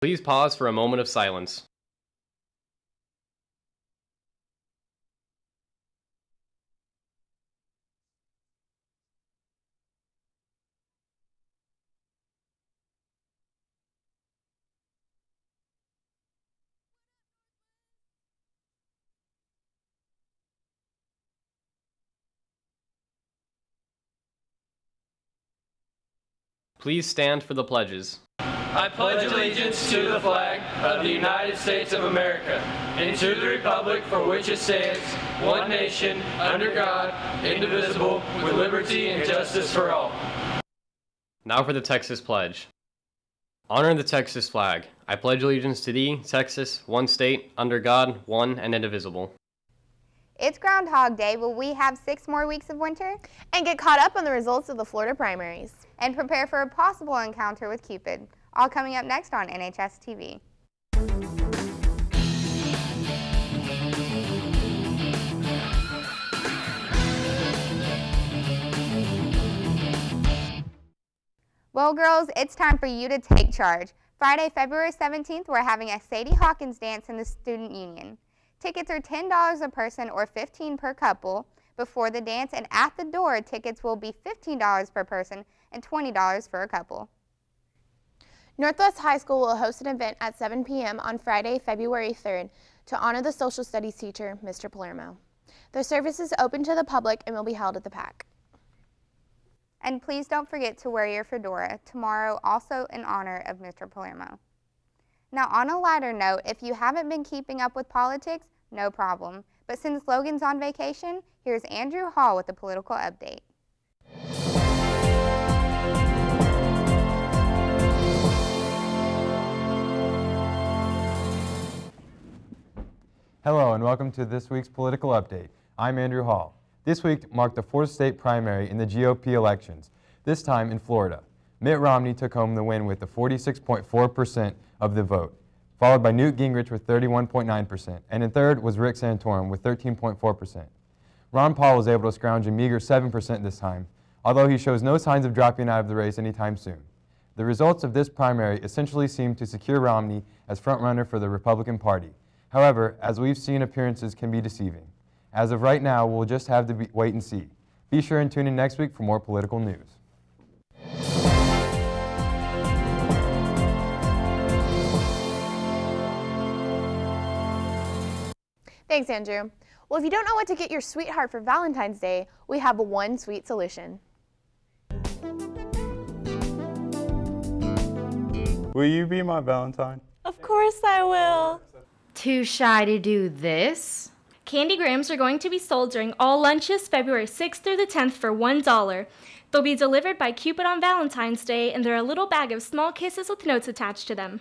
Please pause for a moment of silence. Please stand for the pledges. I pledge allegiance to the flag of the United States of America and to the republic for which it stands, one nation, under God, indivisible, with liberty and justice for all. Now for the Texas Pledge. Honor the Texas flag. I pledge allegiance to thee, Texas, one state, under God, one and indivisible. It's Groundhog Day. Will we have 6 more weeks of winter? And get caught up on the results of the Florida primaries. And prepare for a possible encounter with Cupid. All coming up next on NHSTV. Well, girls, it's time for you to take charge. Friday, February 17th, we're having a Sadie Hawkins dance in the Student Union. Tickets are $10 a person or $15 per couple before the dance, and at the door, tickets will be $15 per person and $20 for a couple. Northwest High School will host an event at 7 p.m. on Friday, February 3rd to honor the social studies teacher, Mr. Palermo. The service is open to the public and will be held at the PAC. And please don't forget to wear your fedora tomorrow, also in honor of Mr. Palermo. Now, on a lighter note, if you haven't been keeping up with politics, no problem. But since Logan's on vacation, here's Andrew Hall with a political update. Hello and welcome to this week's political update. I'm Andrew Hall. This week marked the 4th state primary in the GOP elections, this time in Florida. Mitt Romney took home the win with the 46.4% of the vote, followed by Newt Gingrich with 31.9%, and in third was Rick Santorum with 13.4%. Ron Paul was able to scrounge a meager 7% this time, although he shows no signs of dropping out of the race anytime soon. The results of this primary essentially seem to secure Romney as frontrunner for the Republican Party. However, as we've seen, appearances can be deceiving. As of right now, we'll just have to wait and see. Be sure and tune in next week for more political news. Thanks, Andrew. Well, if you don't know what to get your sweetheart for Valentine's Day, we have one sweet solution. Will you be my Valentine? Of course I will. Too shy to do this? Candy grams are going to be sold during all lunches February 6th through the 10th for $1. They'll be delivered by Cupid on Valentine's Day, and they're a little bag of small kisses with notes attached to them.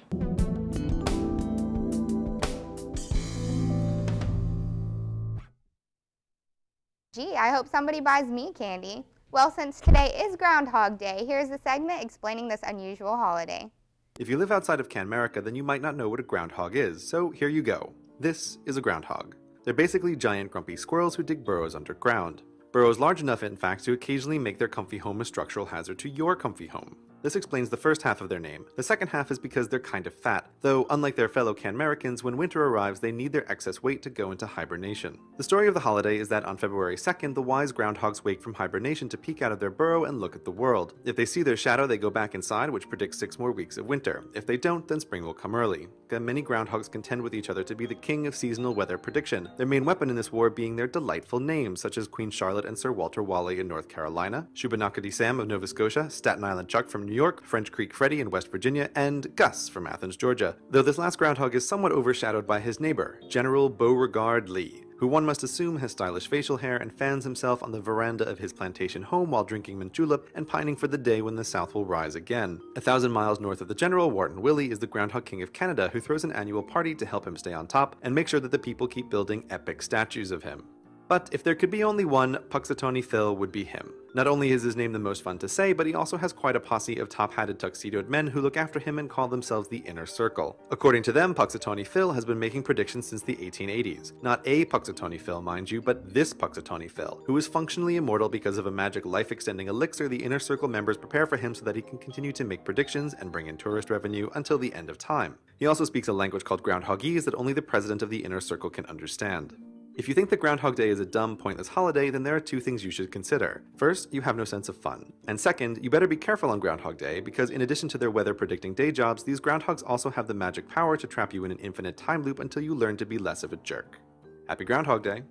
Gee, I hope somebody buys me candy. Well, since today is Groundhog Day, here's a segment explaining this unusual holiday. If you live outside of Canmerica, then you might not know what a groundhog is, so here you go. This is a groundhog. They're basically giant grumpy squirrels who dig burrows underground. Burrows large enough, in fact, to occasionally make their comfy home a structural hazard to your comfy home. This explains the first half of their name. The second half is because they're kind of fat, though unlike their fellow Canmericans, when winter arrives they need their excess weight to go into hibernation. The story of the holiday is that on February 2nd, the wise groundhogs wake from hibernation to peek out of their burrow and look at the world. If they see their shadow, they go back inside, which predicts 6 more weeks of winter. If they don't, then spring will come early. Many groundhogs contend with each other to be the king of seasonal weather prediction, their main weapon in this war being their delightful names, such as Queen Charlotte and Sir Walter Raleigh in North Carolina, Shubenacadie Sam of Nova Scotia, Staten Island Chuck from New York, French Creek Freddy in West Virginia, and Gus from Athens, Georgia, though this last groundhog is somewhat overshadowed by his neighbor, General Beauregard Lee, who one must assume has stylish facial hair and fans himself on the veranda of his plantation home while drinking mint julep and pining for the day when the South will rise again. 1,000 miles north of the General, Wharton Willie is the Groundhog King of Canada, who throws an annual party to help him stay on top and make sure that the people keep building epic statues of him. But if there could be only one, Puxatawny Phil would be him. Not only is his name the most fun to say, but he also has quite a posse of top-hatted tuxedoed men who look after him and call themselves the Inner Circle. According to them, Punxsutawney Phil has been making predictions since the 1880s. Not a Punxsutawney Phil, mind you, but this Punxsutawney Phil, who is functionally immortal because of a magic life-extending elixir the Inner Circle members prepare for him so that he can continue to make predictions and bring in tourist revenue until the end of time. He also speaks a language called Groundhogese that only the president of the Inner Circle can understand. If you think that Groundhog Day is a dumb, pointless holiday, then there are two things you should consider. First, you have no sense of fun. And second, you better be careful on Groundhog Day, because in addition to their weather-predicting day jobs, these groundhogs also have the magic power to trap you in an infinite time loop until you learn to be less of a jerk. Happy Groundhog Day!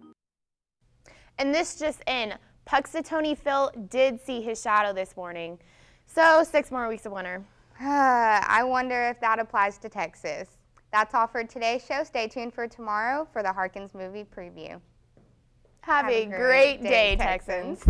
And this just in, Punxsutawney Phil did see his shadow this morning. So 6 more weeks of winter. I wonder if that applies to Texas. That's all for today's show. Stay tuned for tomorrow for the Harkins movie preview. Have a great day, Texans.